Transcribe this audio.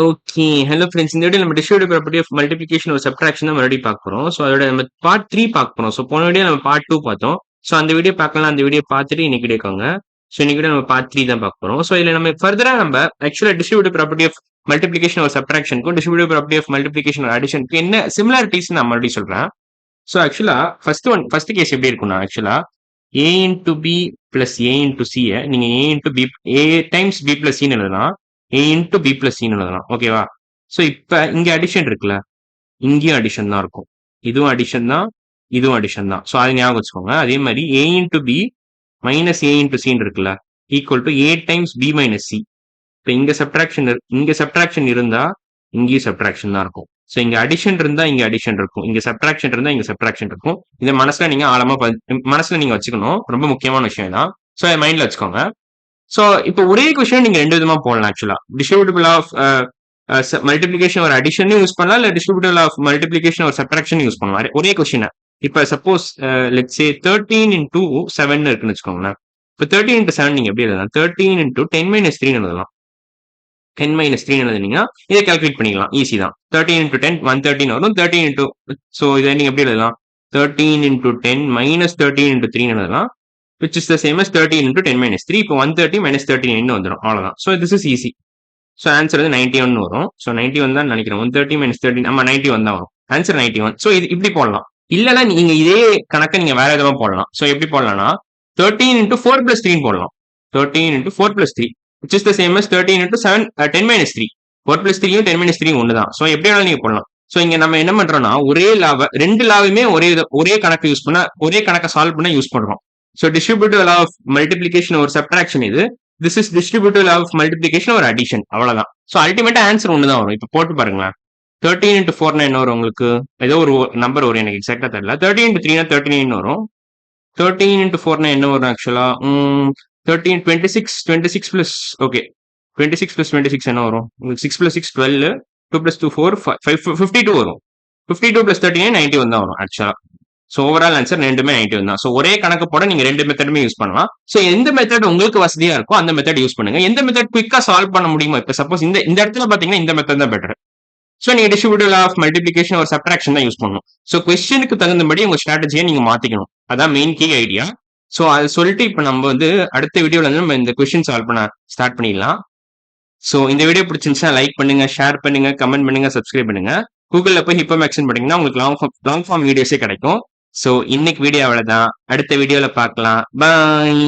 Okay. Hello friends. இந்த video நம்ம distributive property of multiplication ஒரு சப்ட்ராக்ஷன் தான் மறுபடியும் பார்க்க போறோம். ஸோ அதோட நம்ம பார்ட் 3 பார்க்க போறோம். ஸோ போன வீடியோ நம்ம பார்ட் 2 பார்த்தோம். ஸோ அந்த வீடியோ பார்க்கலாம், அந்த வீடியோ பார்த்துட்டு இன்னைக்கு வீடியோ கேட்கோங்க. ஸோ இன்னைக்கு வீடியோ நம்ம பார்ட் 3 தான் பார்க்க போறோம். ஸோ இதுல நம்ம ஃபர்தரா நம்ம ஆக்சுவலா டிஸ்ட்ரிபியூட்டிவ் ப்ராப்பர்ட்டி ஆஃப் மல்டிப்ளிகேஷன் ஒரு சப்ட்ராக்ஷனுக்கும் டிஸ்ட்ரிபியூட்டிவ் ப்ராப்பர்ட்டி ஆஃப் மல்டிப்ளிகேஷன் ஒரு அடிஷனுக்கு என்ன சிமிலாரிட்டிஸ் நான் மறுபடியும் சொல்றேன். ஸோ ஆக்சுவலா ஃபர்ஸ்ட் கேஸ் எப்படி இருக்கும்னா ஆக்சுவலா ஏ into B plus A into சியை நீங்க ஏ into B A times B plus சின்னு எழுதலாம், ஏ இன்டூ பி பிளஸ் சின்னு எழுதலாம். ஓகேவா? ஸோ இப்ப இங்க அடிஷன் இருக்குல்ல, இங்கேயும் அடிஷன் தான் இருக்கும். இதுவும் அடிஷன் தான், இதுவும் அடிஷன் தான். ஸோ அதை ஞாபகம் வச்சுக்கோங்க. அதே மாதிரி A into B minus A into சின்னு இருக்குல்ல, equal to A times B minus C. இப்போ இங்க சப்ட்ராக்ஷன் இருந்தா இங்கேயும் சப்ட்ராக்ஷன் தான் இருக்கும். ஸோ இங்க அடிஷன் இருந்தா இங்க அடிஷன் இருக்கும், இங்க சப்ட்ராக்ஷன் இருந்தா இங்க சப்ட்ராக்ஷன் இருக்கும். இதை மனசுல நீங்க ஆழமா மனசுல நீங்க வச்சுக்கணும். ரொம்ப முக்கியமான விஷயம் தான். ஸோ அதை மைண்ட்ல வச்சுக்கோங்க. ஸோ இப்போ ஒரே கொஸ்டின் நீங்க ரெண்டு விதமா போடலாம். ஆக்சுவலா டிஸ்ட்ரிபியூட்டிவ் ஆஃப் மல்டிபிளிகேஷன் ஒரு அடிஷன் யூஸ் பண்ணலாம், இல்ல டிஸ்ட்ரிபியூட்டிவ் ஆஃப் மல்டிபிளிகேஷன் ஒரு சப்ட்ராக்ஷன் யூஸ் பண்ணலாம். ஒரே கொஸ்டின். இப்ப சப்போஸ் லெட்ஸ் சே 13 இன்டூ 7 இருக்குன்னு வச்சுக்கோங்களேன். இப்போ 13 இன்டூ 7 நீங்க எப்படி எழுதலாம்? 13 இன்டூ 10 மைனஸ் 3 எழுதலாம். 10 மைனஸ் 3 எழுதுனீங்கன்னா இதை கால்குலேட் பண்ணிக்கலாம். ஈஸி தான். 13 இன்டூ 10 113 வரும். 13 இன்டூ ஸோ இதை நீங்க எப்படி எழுதலாம்? 13 இன்டூ 10 மைனஸ் 13 இன்டூ 3 எழுதலாம், which is the same as 13 into 10 minus 3. இப்போ 130 minus 13 வந்துடும். அவ்வளவுதான். So this is easy. So answer வந்து 91 வரும். ஸோ 91 தான் நினைக்கிறேன். 130 minus 13 ஆமா 91 தான் வரும். ஆன்சர் 91. ஸோ இது இப்படி போடலாம். இல்லைன்னா நீங்க இதே கணக்கை நீங்க வேற எதுவும் போடலாம். ஸோ எப்படி போடலாம்னா 13 into 4 plus 3 போடலாம். 13 into 4 plus 3 which is the same as 13 into 7 10 minus 3. 4 plus 3 10 minus 3 ஒன்று தான். ஸோ எப்படி வேணாலும் நீங்க போடலாம். ஸோ இங்க நம்ம என்ன பண்றோம்னா ஒரே லாவை ரெண்டு லாவையுமே ஒரே கணக்கு யூஸ் பண்ண ஒரே கணக்கை சால்வ் பண்ண யூஸ் பண்றோம். So distributive law of multiplication or subtraction இது. This is distributive law of multiplication or addition. அவ்வளவுதான். So ultimate answer ஒன்று தான் வரும். இப்போ போட்டு பாருங்களேன். 13 into 4 என்ன வரும் உங்களுக்கு? ஏதோ ஒரு நம்பர் வரும், எனக்கு எக்ஸாக்டா தெரியல. 13 into 3 39 வரும். 13 into 4 என்ன வரும் ஆக்சுவலா? 13 26 plus ஓகே 26 plus 26 என்ன வரும்? உங்களுக்கு 6 plus 6 12, 2 plus 2 4 52 வரும். 52 plus 39 91 தான் வரும் ஆக்சுவலா. ஸோ ஓவரால் ஆன்சர் ரெண்டுமே 91 தான். ஸோ ஒரே கணக்கு போட நீங்க ரெண்டு மெத்தடுமே யூஸ் பண்ணலாம். ஸோ எந்த மெத்தட் உங்களுக்கு வசதியா இருக்கோ அந்த மெத்தட் யூஸ் பண்ணுங்க. எந்த மெத்தட் குயிக்கா சால்வ் பண்ண முடியுமோ, இப்போ சப்போஸ் இந்த இடத்துல பாத்தீங்கன்னா இந்த மெத்தட் தான் பெட்டர். ஸோ நீங்க டிஸ்ட்ரிபியூட்டிவ் ஆஃப் மல்டிபிளிகேஷன் ஒரு சப்ட்ராக்ஷன் தான் யூஸ் பண்ணணும். ஸோ கொஸ்டினுக்கு தகுந்தபடி உங்க ஸ்ட்ராட்டஜியை நீங்க மாத்திக்கணும். அதான் மெயின் கீ ஐடியா. ஸோ அதை சொல்லிட்டு இப்போ நம்ம வந்து அடுத்த வீடியோல வந்து நம்ம இந்த கொஸ்டின் சால்வ் பண்ண ஸ்டார்ட் பண்ணிடலாம். ஸோ இந்த வீடியோ பிடிச்சிருந்துச்சுன்னா லைக் பண்ணுங்க, ஷேர் பண்ணுங்க, கமெண்ட் பண்ணுங்க, சப்ஸ்கிரைப் பண்ணுங்க. கூகுள்ல போய் ஹிப்போ மேக்ஸ்ன்னு பண்ணீங்கன்னா உங்களுக்கு லாங் ஃபார்ம் வீடியோஸே கிடைக்கும். ஸோ இன்னைக்கு வீடியோ அவ்வளவுதான். அடுத்த வீடியோல பார்க்கலாம். பாய்.